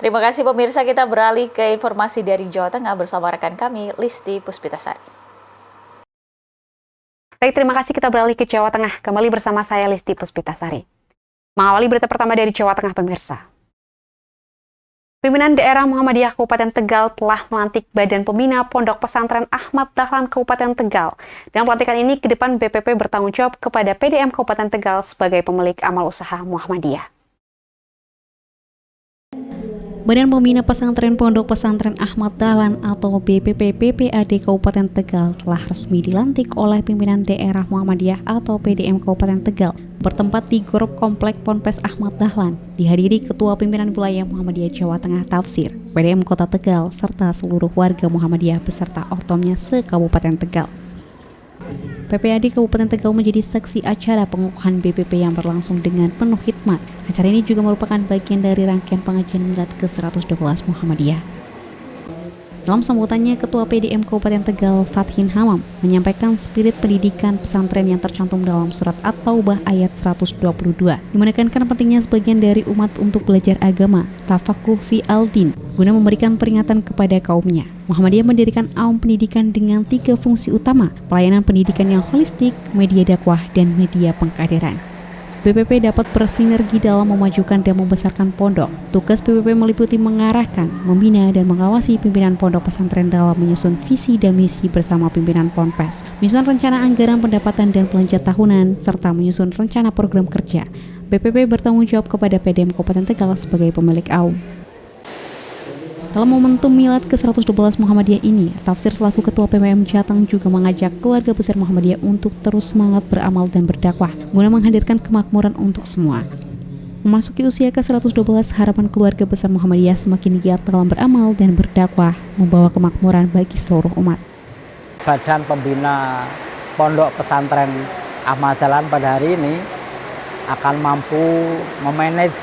Terima kasih pemirsa, kita beralih ke informasi dari Jawa Tengah bersama rekan kami, Listi Puspitasari. Baik, terima kasih, kita beralih ke Jawa Tengah. Kembali bersama saya, Listi Puspitasari. Mengawali berita pertama dari Jawa Tengah, pemirsa. Pimpinan daerah Muhammadiyah Kabupaten Tegal telah melantik Badan Pembina Pondok Pesantren Ahmad Dahlan Kabupaten Tegal. Dalam pelantikan ini, ke depan BPP bertanggung jawab kepada PDM Kabupaten Tegal sebagai pemilik amal usaha Muhammadiyah. Badan Pembina Pesantren Pondok Pesantren Ahmad Dahlan atau BPP PPAD Kabupaten Tegal telah resmi dilantik oleh pimpinan daerah Muhammadiyah atau PDM Kabupaten Tegal bertempat di Gor Komplek Ponpes Ahmad Dahlan, dihadiri Ketua Pimpinan Wilayah Muhammadiyah Jawa Tengah Tafsir, PDM Kota Tegal, serta seluruh warga Muhammadiyah beserta ortomnya se-Kabupaten Tegal. PPAD Kabupaten Tegal menjadi saksi acara pengukuhan BPP yang berlangsung dengan penuh hikmat. Acara ini juga merupakan bagian dari rangkaian pengajian milad ke-112 Muhammadiyah. Dalam sambutannya, Ketua PDM Kabupaten Tegal, Fathin Hamam, menyampaikan spirit pendidikan pesantren yang tercantum dalam surat At-Taubah ayat 122, yang menekankan pentingnya sebagian dari umat untuk belajar agama, tafakuh fi al-din, guna memberikan peringatan kepada kaumnya. Muhammadiyah mendirikan aum pendidikan dengan 3 fungsi utama, pelayanan pendidikan yang holistik, media dakwah, dan media pengkaderan. BPP dapat bersinergi dalam memajukan dan membesarkan pondok. Tugas BPP meliputi mengarahkan, membina, dan mengawasi pimpinan pondok pesantren dalam menyusun visi dan misi bersama pimpinan Ponpes, menyusun rencana anggaran pendapatan dan belanja tahunan, serta menyusun rencana program kerja. BPP bertanggung jawab kepada PDM Kabupaten Tegal sebagai pemilik aum. Dalam momentum milad ke-112 Muhammadiyah ini, Tafsir selaku Ketua PPM Jateng juga mengajak keluarga besar Muhammadiyah untuk terus semangat beramal dan berdakwah, guna menghadirkan kemakmuran untuk semua. Memasuki usia ke-112, harapan keluarga besar Muhammadiyah semakin giat dalam beramal dan berdakwah, membawa kemakmuran bagi seluruh umat. Badan Pembina Pondok Pesantren Ahmad Dahlan pada hari ini akan mampu memanage,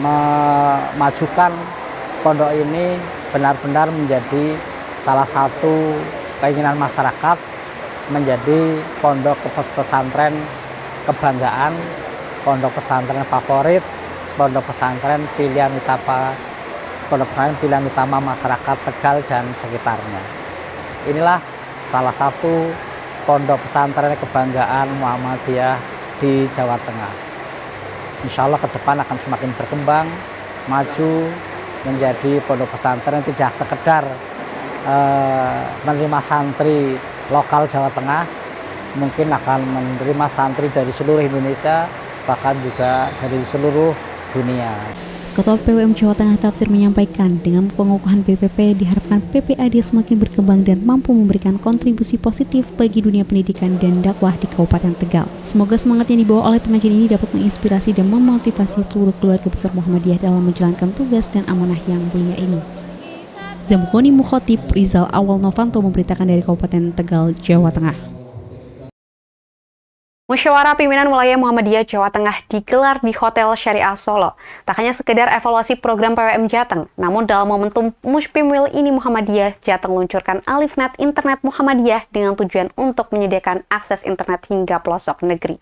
memajukan pondok ini benar-benar menjadi salah satu keinginan masyarakat, menjadi pondok pesantren kebanggaan, pondok pesantren favorit, pondok pesantren pilihan utama masyarakat Tegal dan sekitarnya. Inilah salah satu pondok pesantren kebanggaan Muhammadiyah di Jawa Tengah. Insya Allah ke depan akan semakin berkembang, maju, menjadi pondok pesantren tidak sekedar menerima santri lokal Jawa Tengah, mungkin akan menerima santri dari seluruh Indonesia, bahkan juga dari seluruh dunia. Ketua PWM Jawa Tengah Tafsir menyampaikan, dengan pengukuhan BPP diharapkan PPAD semakin berkembang dan mampu memberikan kontribusi positif bagi dunia pendidikan dan dakwah di Kabupaten Tegal. Semoga semangat yang dibawa oleh pengajian ini dapat menginspirasi dan memotivasi seluruh keluarga besar Muhammadiyah dalam menjalankan tugas dan amanah yang mulia ini. Zamghoni Mukhotib Rizal Awal Novanto memberitakan dari Kabupaten Tegal, Jawa Tengah. Musyawarah Pimpinan Wilayah Muhammadiyah Jawa Tengah digelar di Hotel Syariah Solo. Tak hanya sekedar evaluasi program PWM Jateng, namun dalam momentum Muspimwil ini Muhammadiyah Jateng luncurkan Alifnet Internet Muhammadiyah dengan tujuan untuk menyediakan akses internet hingga pelosok negeri.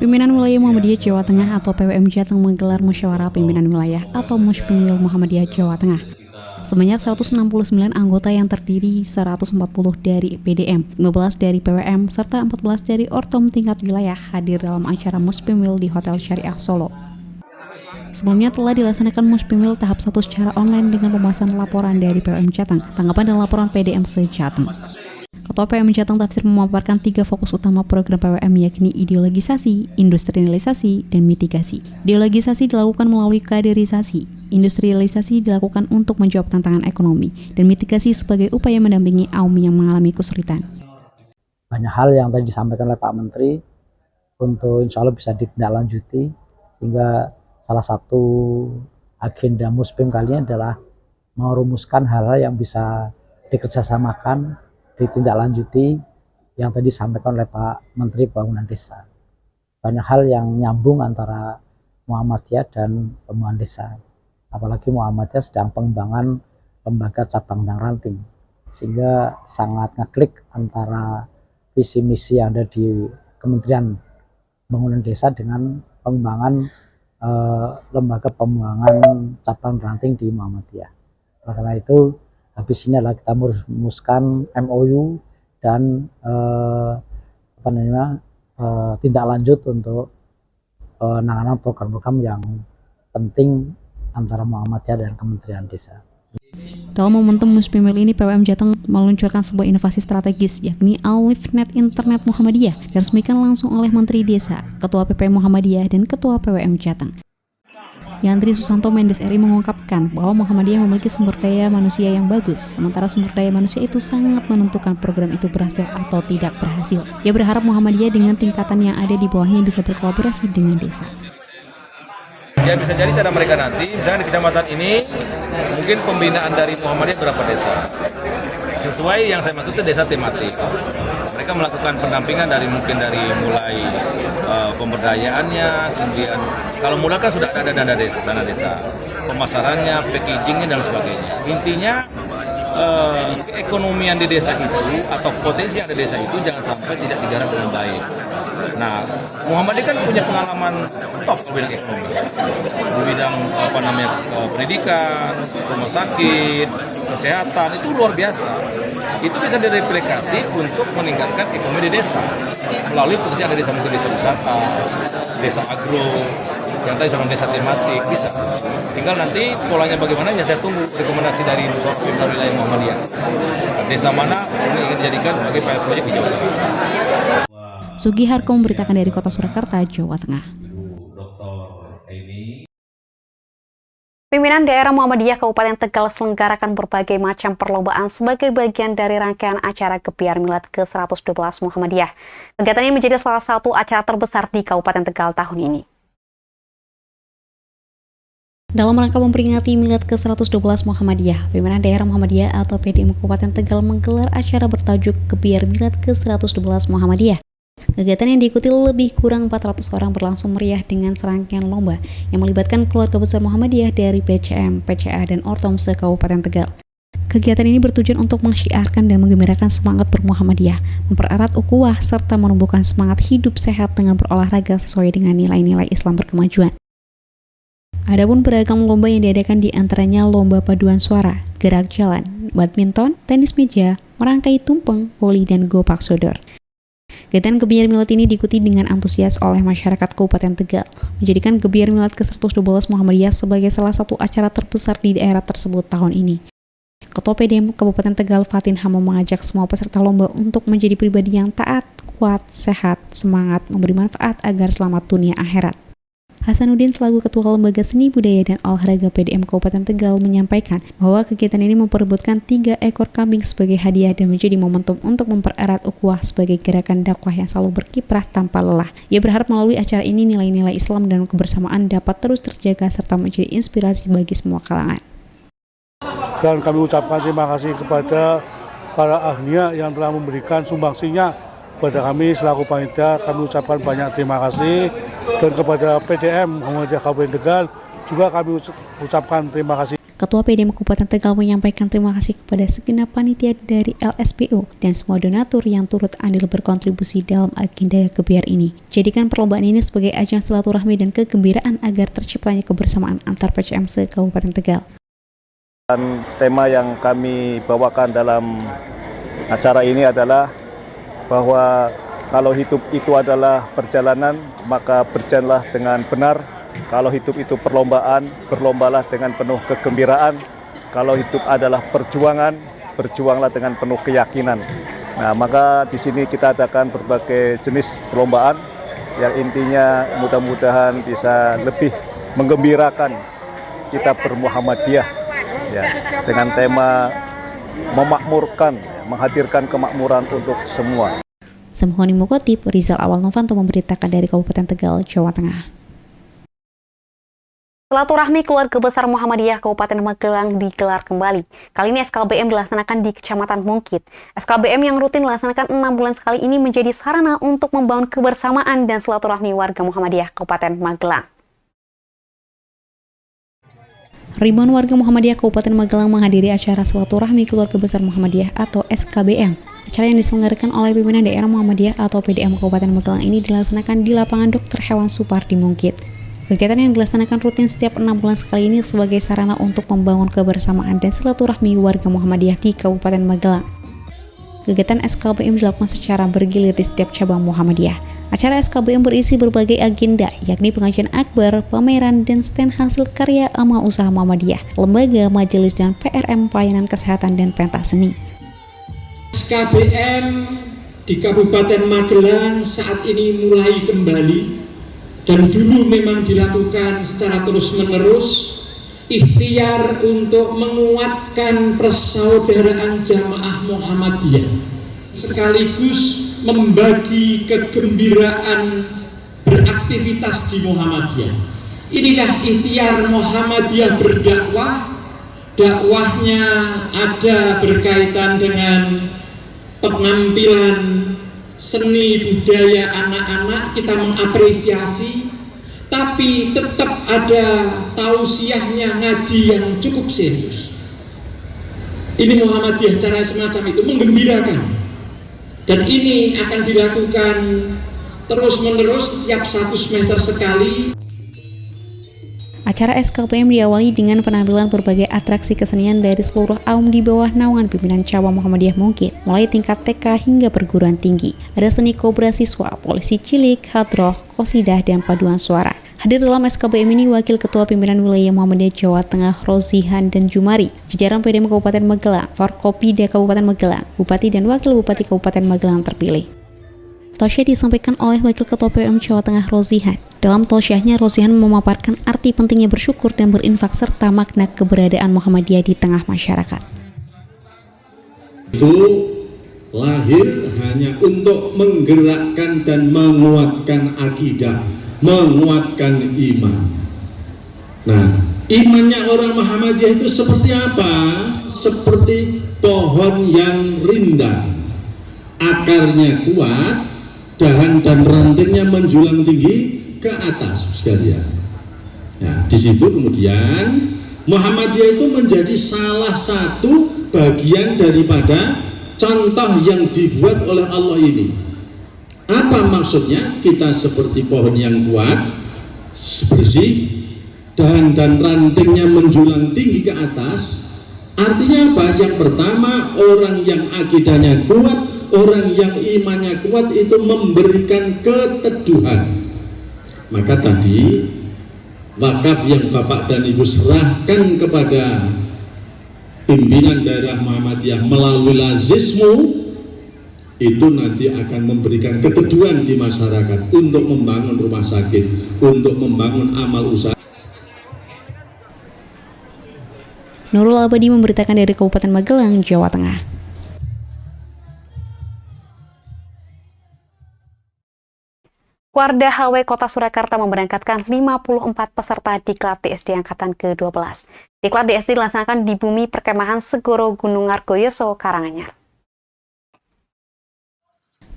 Pimpinan Wilayah Muhammadiyah Jawa Tengah atau PWM Jateng menggelar Musyawarah Pimpinan Wilayah atau Muspimwil Muhammadiyah Jawa Tengah. Sebanyak 169 anggota yang terdiri 140 dari PDM, 15 dari PWM, serta 14 dari Ortom tingkat wilayah hadir dalam acara Muspimwil di Hotel Syariah Solo. Sebelumnya telah dilaksanakan Muspimwil tahap 1 secara online dengan pembahasan laporan dari PWM Jateng, tanggapan dan laporan PDM se-Jateng. Ketua PWM Jateng Tafsir memaparkan 3 fokus utama program PWM, yakni ideologisasi, industrialisasi, dan mitigasi. Ideologisasi dilakukan melalui kaderisasi, industrialisasi dilakukan untuk menjawab tantangan ekonomi, dan mitigasi sebagai upaya mendampingi kaum yang mengalami kesulitan. Banyak hal yang tadi disampaikan oleh Pak Menteri untuk insya Allah bisa ditindaklanjuti, sehingga salah satu agenda Muspim kali ini adalah merumuskan hal-hal yang bisa dikerjasamakan, ditindaklanjuti yang tadi disampaikan oleh Pak Menteri Pembangunan Desa. Banyak hal yang nyambung antara Muhammadiyah dan pembangunan desa. Apalagi Muhammadiyah sedang pengembangan lembaga cabang dan ranting, sehingga sangat ngeklik antara visi misi yang ada di Kementerian Pembangunan Desa dengan pengembangan lembaga pembuangan cabang ranting di Muhammadiyah. Karena itu habis ini adalah kita merumuskan MOU dan tindak lanjut untuk penanganan program-program yang penting antara Muhammadiyah dan Kementerian Desa. Dalam momentum Muspimil ini, PWM Jateng meluncurkan sebuah inovasi strategis, yakni AlifNet Internet Muhammadiyah, diresmikan langsung oleh Menteri Desa, Ketua PP Muhammadiyah, dan Ketua PWM Jateng. Yandri Susanto Mendes RI mengungkapkan bahwa Muhammadiyah memiliki sumber daya manusia yang bagus, sementara sumber daya manusia itu sangat menentukan program itu berhasil atau tidak berhasil. Ia berharap Muhammadiyah dengan tingkatan yang ada di bawahnya bisa berkolaborasi dengan desa. Ya bisa jadi cara mereka nanti, misalnya di kecamatan ini, mungkin pembinaan dari Muhammadiyah berapa desa. Sesuai yang saya maksud itu desa tematik. Mereka melakukan pendampingan dari mulai pemberdayaannya, kemudian kalau mulai kan sudah ada dana desa, pemasarannya, packagingnya dan sebagainya. Intinya keekonomian di desa itu atau potensi yang ada di desa itu jangan sampai tidak digarap dengan baik. Nah, Muhammadiyah kan punya pengalaman top di bidang ekonomi, di bidang pendidikan, rumah sakit, kesehatan, itu luar biasa. Itu bisa direplikasi untuk meningkatkan ekonomi di desa melalui potensi ada desa, mungkin desa wisata, desa agro, yang tadi sama desa tematik, bisa. Tinggal nanti polanya bagaimana ya saya tunggu rekomendasi dari Musyawarah Pimpinan Wilayah Muhammadiyah. Desa mana ini ingin dijadikan sebagai pilot proyek di Jawa Tengah. Sugi Harko memberitakan dari Kota Surakarta, Jawa Tengah. Pimpinan daerah Muhammadiyah Kabupaten Tegal selenggarakan berbagai macam perlombaan sebagai bagian dari rangkaian acara Gebiar Milad ke-112 Muhammadiyah. Kegiatan ini menjadi salah satu acara terbesar di Kabupaten Tegal tahun ini. Dalam rangka memperingati Milad ke-112 Muhammadiyah, Pimpinan Daerah Muhammadiyah atau PDM Kabupaten Tegal menggelar acara bertajuk Gebiar Milad ke-112 Muhammadiyah. Kegiatan yang diikuti lebih kurang 400 orang berlangsung meriah dengan serangkaian lomba yang melibatkan keluarga besar Muhammadiyah dari PCM, PCA, dan Ortom se-Kabupaten Tegal. Kegiatan ini bertujuan untuk mensyiarkan dan menggembirakan semangat bermuhammadiyah, mempererat ukhuwah, serta menumbuhkan semangat hidup sehat dengan berolahraga sesuai dengan nilai-nilai Islam berkemajuan. Adapun beragam lomba yang diadakan di antaranya lomba paduan suara, gerak jalan, badminton, tenis meja, merangkai tumpeng, voli, dan gopak sodor. Kegiatan Gebiar Milad ini diikuti dengan antusias oleh masyarakat Kabupaten Tegal, menjadikan Gebiar Milad ke-112 Muhammadiyah sebagai salah satu acara terbesar di daerah tersebut tahun ini. Ketua PDM Kabupaten Tegal Fatin Hamo mengajak semua peserta lomba untuk menjadi pribadi yang taat, kuat, sehat, semangat, memberi manfaat agar selamat dunia akhirat. Hasanuddin selaku Ketua Lembaga Seni Budaya dan Olahraga PDM Kabupaten Tegal menyampaikan bahwa kegiatan ini memperebutkan 3 ekor kambing sebagai hadiah dan menjadi momentum untuk mempererat ukhuwah sebagai gerakan dakwah yang selalu berkiprah tanpa lelah. Ia berharap melalui acara ini nilai-nilai Islam dan kebersamaan dapat terus terjaga serta menjadi inspirasi bagi semua kalangan. Dan kami ucapkan terima kasih kepada para ahliya yang telah memberikan sumbangsinya kepada kami selaku panitia. Kami ucapkan banyak terima kasih, dan kepada PDM Muhammadiyah Kabupaten Tegal juga kami ucapkan terima kasih. Ketua PDM Kabupaten Tegal menyampaikan terima kasih kepada segenap panitia dari LSPO dan semua donatur yang turut andil berkontribusi dalam agenda Gebiar ini. Jadikan perlombaan ini sebagai ajang silaturahmi dan kegembiraan agar terciptanya kebersamaan antar PCM se-Kabupaten Tegal. Dan tema yang kami bawakan dalam acara ini adalah bahwa kalau hidup itu adalah perjalanan, maka berjalanlah dengan benar. Kalau hidup itu perlombaan, berlombalah dengan penuh kegembiraan. Kalau hidup adalah perjuangan, berjuanglah dengan penuh keyakinan. Nah, maka di sini kita adakan berbagai jenis perlombaan yang intinya mudah-mudahan bisa lebih menggembirakan kita bermuhammadiyah, ya, dengan tema memakmurkan, menghadirkan kemakmuran untuk semua. Semhoni Mukotip, Rizal Awal Novanto memberitakan dari Kabupaten Tegal, Jawa Tengah. Silaturahmi keluarga besar Muhammadiyah Kabupaten Magelang digelar kembali. Kali ini SKBM dilaksanakan di Kecamatan Mungkit. SKBM yang rutin dilaksanakan 6 bulan sekali ini menjadi sarana untuk membangun kebersamaan dan silaturahmi warga Muhammadiyah Kabupaten Magelang. Ribuan warga Muhammadiyah Kabupaten Magelang menghadiri acara silaturahmi keluarga besar Muhammadiyah atau SKBM. Acara yang diselenggarakan oleh pimpinan daerah Muhammadiyah atau PDM Kabupaten Magelang ini dilaksanakan di lapangan Dr. Hewan Supardi Mungkit. Kegiatan yang dilaksanakan rutin setiap 6 bulan sekali ini sebagai sarana untuk membangun kebersamaan dan silaturahmi warga Muhammadiyah di Kabupaten Magelang. Kegiatan SKBM dilakukan secara bergilir di setiap cabang Muhammadiyah. Acara SKBM berisi berbagai agenda, yakni pengajian akbar, pameran, dan stand hasil karya amal usaha Muhammadiyah, lembaga, majelis, dan PRM pelayanan kesehatan dan pentas seni. SKBM di Kabupaten Magelang saat ini mulai kembali, dan dulu memang dilakukan secara terus-menerus, ikhtiar untuk menguatkan persaudaraan jamaah Muhammadiyah sekaligus membagi kegembiraan beraktivitas di Muhammadiyah. Inilah ikhtiar Muhammadiyah berdakwah. Dakwahnya ada berkaitan dengan penampilan seni budaya anak-anak, kita mengapresiasi, tapi tetap ada tausiahnya ngaji yang cukup serius. Ini Muhammadiyah cara semacam itu menggembirakan, dan ini akan dilakukan terus-menerus setiap 1 semester sekali. Acara SKBM diawali dengan penampilan berbagai atraksi kesenian dari seluruh aum di bawah naungan pimpinan cabang Muhammadiyah Mungkit, mulai tingkat TK hingga perguruan tinggi. Ada seni kobra siswa, polisi cilik, hadroh, qosidah, dan paduan suara. Hadir dalam SKBM ini Wakil Ketua Pimpinan Wilayah Muhammadiyah Jawa Tengah Rozihan dan Jumari, jajaran PDM Kabupaten Magelang, Forkopida Kabupaten Magelang, Bupati dan Wakil Bupati Kabupaten Magelang terpilih. Tausiah disampaikan oleh Wakil Ketua PPM Jawa Tengah Rozihan. Dalam tausiahnya, Rozihan memaparkan arti pentingnya bersyukur dan berinfak serta makna keberadaan Muhammadiyah di tengah masyarakat. Itu lahir hanya untuk menggerakkan dan menguatkan akidah, menguatkan iman. Nah, imannya orang Muhammadiyah itu seperti apa? Seperti pohon yang rindang, akarnya kuat, dahan dan rantingnya menjulang tinggi ke atas sekalian. Nah, di situ kemudian Muhammadiyah itu menjadi salah satu bagian daripada contoh yang dibuat oleh Allah ini. Apa maksudnya? Kita seperti pohon yang kuat, bersih, dahan dan rantingnya menjulang tinggi ke atas. Artinya apa? Yang pertama, orang yang akidahnya kuat, orang yang imannya kuat itu memberikan keteduhan. Maka tadi wakaf yang Bapak dan Ibu serahkan kepada pimpinan daerah Muhammadiyah melalui lazismu itu nanti akan memberikan keteduhan di masyarakat untuk membangun rumah sakit, untuk membangun amal usaha. Nurul Abadi memberitakan dari Kabupaten Magelang, Jawa Tengah. Warda HW Kota Surakarta memberangkatkan 54 peserta Diklat DSD Angkatan ke-12. Diklat DSD dilaksanakan di bumi perkemahan Segoro Gunung Argoyoso, Karanganyar.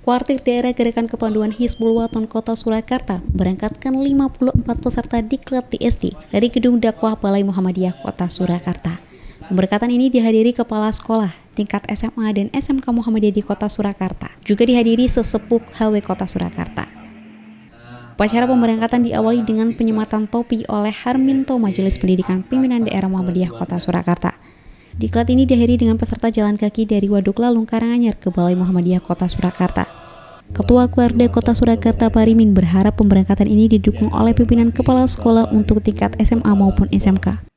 Kuartir Daerah Gerakan Kepanduan Hizbul Waton Kota Surakarta berangkatkan 54 peserta Diklat DSD dari Gedung Dakwah Balai Muhammadiyah Kota Surakarta. Pemberangkatan ini dihadiri kepala sekolah tingkat SMA dan SMK Muhammadiyah di Kota Surakarta. Juga dihadiri sesepuh HW Kota Surakarta. Upacara pemberangkatan diawali dengan penyematan topi oleh Harminto Majelis Pendidikan Pimpinan Daerah Muhammadiyah Kota Surakarta. Diklat ini diakhiri dengan peserta jalan kaki dari Waduk Lalung Karanganyar ke Balai Muhammadiyah Kota Surakarta. Ketua Kuarda Kota Surakarta Parimin berharap pemberangkatan ini didukung oleh pimpinan kepala sekolah untuk tingkat SMA maupun SMK.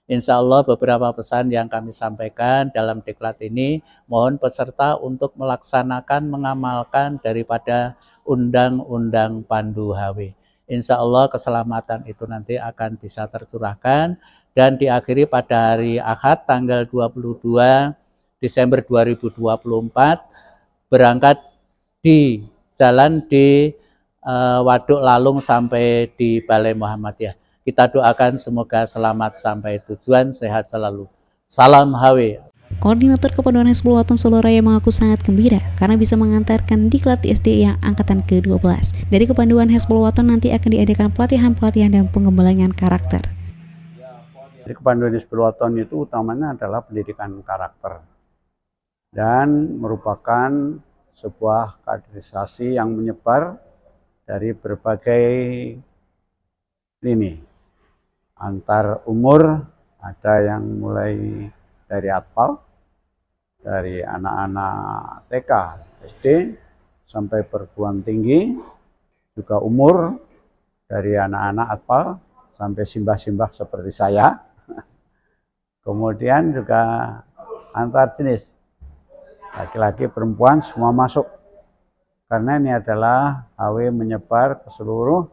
Insya Allah beberapa pesan yang kami sampaikan dalam diklat ini, mohon peserta untuk melaksanakan, mengamalkan daripada Undang-Undang Pandu HW. Insya Allah keselamatan itu nanti akan bisa tercurahkan dan diakhiri pada hari Ahad tanggal 22 Desember 2024 berangkat di jalan di Waduk Lalung sampai di Balai Muhammadiyah. Kita doakan semoga selamat sampai tujuan, sehat selalu. Salam HW. Koordinator Kepanduan Hizbul Waton Solo Raya mengaku sangat gembira karena bisa mengantarkan Diklat DSD yang angkatan ke-12. Dari Kepanduan Hizbul Waton nanti akan diadakan pelatihan-pelatihan dan pengembangan karakter. Dari Kepanduan Hizbul Waton itu utamanya adalah pendidikan karakter dan merupakan sebuah kaderisasi yang menyebar dari berbagai lini. Antar umur ada yang mulai dari atfal, dari anak-anak TK, SD, sampai perguruan tinggi, juga umur dari anak-anak atfal sampai simbah-simbah seperti saya. Kemudian juga antar jenis, laki-laki perempuan semua masuk. Karena ini adalah HW menyebar ke seluruh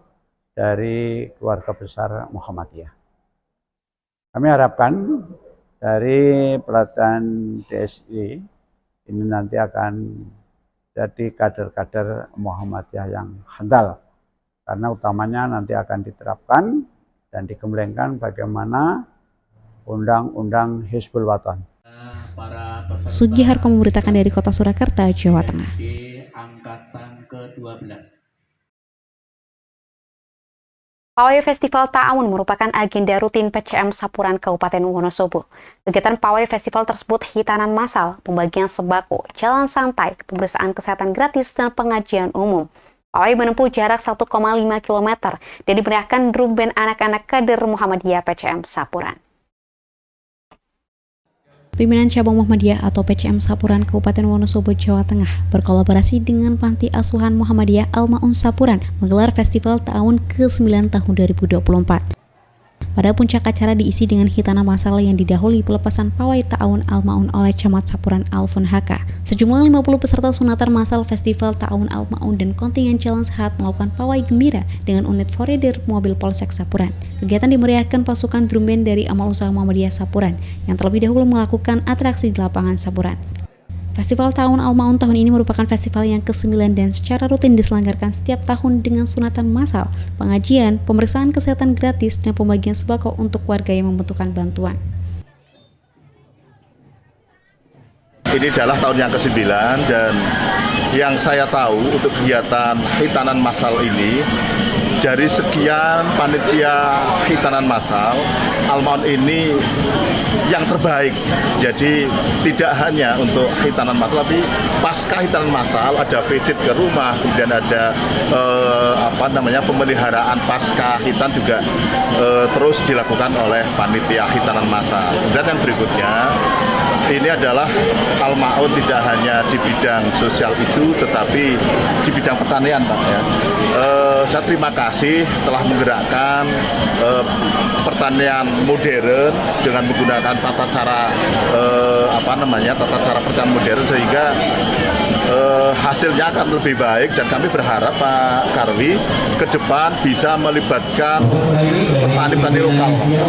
dari keluarga besar Muhammadiyah. Kami harapkan dari pelatihan DSI ini nanti akan jadi kader-kader Muhammadiyah yang handal. Karena utamanya nanti akan diterapkan dan dikembangkan bagaimana Undang-Undang Hizbul Wathan. Sugi Harko memberitakan dari Kota Surakarta, Jawa Tengah. Angkatan ke-12. Pawai Festival Ta'awun merupakan agenda rutin PCM Sapuran Kabupaten Wonosobo. Kegiatan pawai festival tersebut hitanan massal, pembagian sembako, jalan santai, pemeriksaan kesehatan gratis, dan pengajian umum. Pawai menempuh jarak 1,5 km dan dimeriahkan drum band anak-anak kader Muhammadiyah PCM Sapuran. Pimpinan Cabang Muhammadiyah atau PCM Sapuran Kabupaten Wonosobo, Jawa Tengah berkolaborasi dengan Panti Asuhan Muhammadiyah Al-Ma'un Sapuran menggelar Festival Ta'awun ke-9 tahun 2024. Pada puncak acara diisi dengan hitanan massal yang didahului pelepasan pawai Ta'awun Al-Ma'un oleh Camat Sapuran Alfon Haka. Sejumlah 50 peserta sunatan massal Festival Ta'awun Al-Ma'un dan kontingen Jalan Sehat melakukan pawai gembira dengan unit foreder mobil Polsek Sapuran. Kegiatan dimeriahkan pasukan drum band dari Amal Usaha Muhammadiyah Sapuran yang terlebih dahulu melakukan atraksi di lapangan Sapuran. Festival Ta'awun Al-Ma'un tahun ini merupakan festival yang ke-9 dan secara rutin diselenggarakan setiap tahun dengan sunatan massal, pengajian, pemeriksaan kesehatan gratis, dan pembagian sembako untuk warga yang membutuhkan bantuan. Ini adalah tahun yang ke-9 dan yang saya tahu untuk kegiatan hitanan massal ini, dari sekian panitia hitanan massal, Al-Ma'un ini yang terbaik. Jadi tidak hanya untuk hitanan massal, tapi pasca hitanan massal ada visit ke rumah, kemudian ada pemeliharaan pasca hitan juga terus dilakukan oleh panitia hitanan massal. Dan yang berikutnya, ini adalah Al-Ma'un tidak hanya di bidang sosial itu, tetapi di bidang pertanian, Pak. Ya. Saya terima kasih telah menggerakkan pertanian modern dengan menggunakan tata cara pertanian modern sehingga hasilnya akan lebih baik, dan kami berharap Pak Karwi ke depan bisa melibatkan petani-petani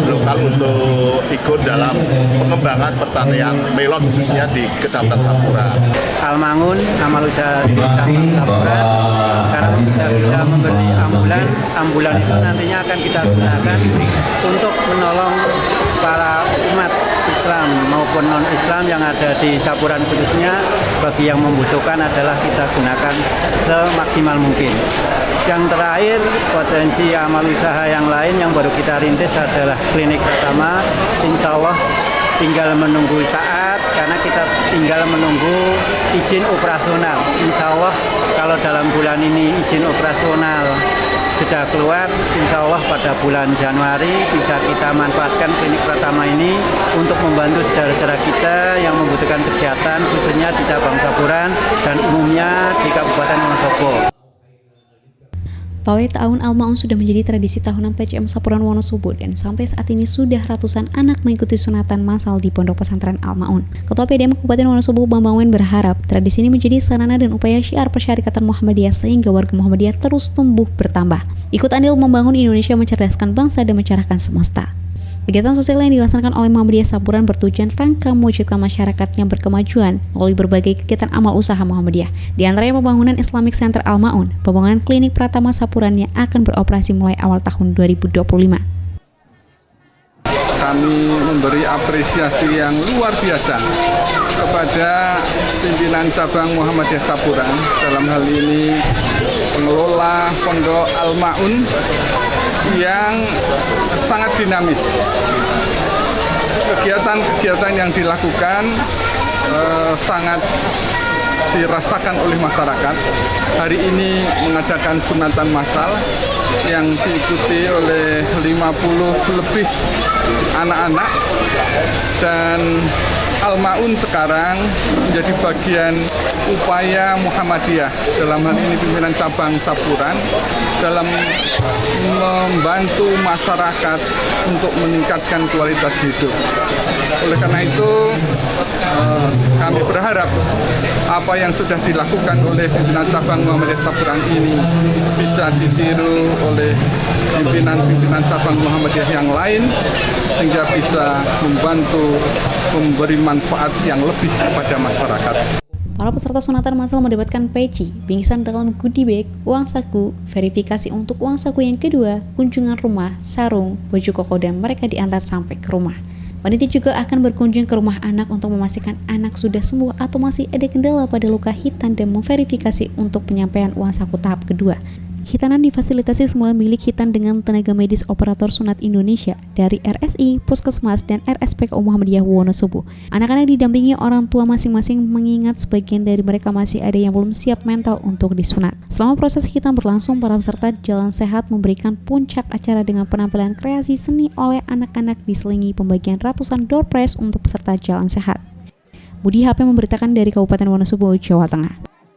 lokal untuk ikut dalam pengembangan pertanian melon khususnya di Kecamatan Sapuran. Al-Ma'un, Amal Usaha Kecamatan Sapuran, karena kita bisa memberi ambulan itu nantinya akan kita gunakan untuk menolong para umat Islam maupun non-Islam yang ada di Sapuran, khususnya bagi yang membutuhkan adalah kita gunakan semaksimal mungkin. Yang terakhir, potensi amal usaha yang lain yang baru kita rintis adalah klinik pertama. Insya Allah tinggal menunggu saat, karena kita tinggal menunggu izin operasional. Insya Allah kalau dalam bulan ini izin operasional sudah keluar, insya Allah pada bulan Januari bisa kita manfaatkan klinik pertama ini untuk membantu saudara-saudara kita yang membutuhkan kesehatan, khususnya di cabang Sapuran dan umumnya di Kabupaten Wonosobo. Pawai Ta'awun Al-Ma'un sudah menjadi tradisi tahunan PCM Sapuran Wonosobo dan sampai saat ini sudah ratusan anak mengikuti sunatan massal di Pondok Pesantren Al-Ma'un. Ketua PDM Kabupaten Wonosobo Bambang Wen berharap tradisi ini menjadi sarana dan upaya syiar persyarikatan Muhammadiyah sehingga warga Muhammadiyah terus tumbuh bertambah. Ikut andil membangun Indonesia, mencerdaskan bangsa dan mencerahkan semesta. Kegiatan sosial yang dilaksanakan oleh Muhammadiyah Sapuran bertujuan rangka mewujudkan masyarakat yang berkemajuan melalui berbagai kegiatan amal usaha Muhammadiyah. Di antaranya pembangunan Islamic Center Al-Ma'un, pembangunan klinik Pratama Sapuran yang akan beroperasi mulai awal tahun 2025. Kami memberi apresiasi yang luar biasa kepada pimpinan cabang Muhammadiyah Sapuran, dalam hal ini pengelola Pondok Al-Ma'un yang sangat dinamis. Kegiatan-kegiatan yang dilakukan sangat dirasakan oleh masyarakat. Hari ini mengadakan sunatan massal yang diikuti oleh 50 lebih anak-anak, dan Al-Ma'un sekarang menjadi bagian upaya Muhammadiyah, dalam hal ini pimpinan cabang Sapuran, dalam membantu masyarakat untuk meningkatkan kualitas hidup. Oleh karena itu kami berharap apa yang sudah dilakukan oleh pimpinan cabang Muhammadiyah Sapuran ini bisa ditiru oleh pimpinan-pimpinan cabang Muhammadiyah yang lain, sehingga bisa membantu memberi manfaat yang lebih kepada masyarakat. Para peserta sunatan masal mendapatkan peci, bingkisan dalam goodie bag, uang saku, verifikasi untuk uang saku yang kedua, kunjungan rumah, sarung, baju koko, dan mereka diantar sampai ke rumah. Panitia juga akan berkunjung ke rumah anak untuk memastikan anak sudah sembuh atau masih ada kendala pada luka hitan dan memverifikasi untuk penyampaian uang saku tahap kedua. Hitanan difasilitasi semula milik Hitan dengan tenaga medis operator sunat Indonesia dari RSI, Puskesmas, dan RSPKU Muhammadiyah Wonosobo. Anak-anak didampingi orang tua masing-masing mengingat sebagian dari mereka masih ada yang belum siap mental untuk disunat. Selama proses hitan berlangsung, para peserta Jalan Sehat memberikan puncak acara dengan penampilan kreasi seni oleh anak-anak diselingi pembagian ratusan door prize untuk peserta Jalan Sehat. Budi HP memberitakan dari Kabupaten Wonosobo, Jawa Tengah.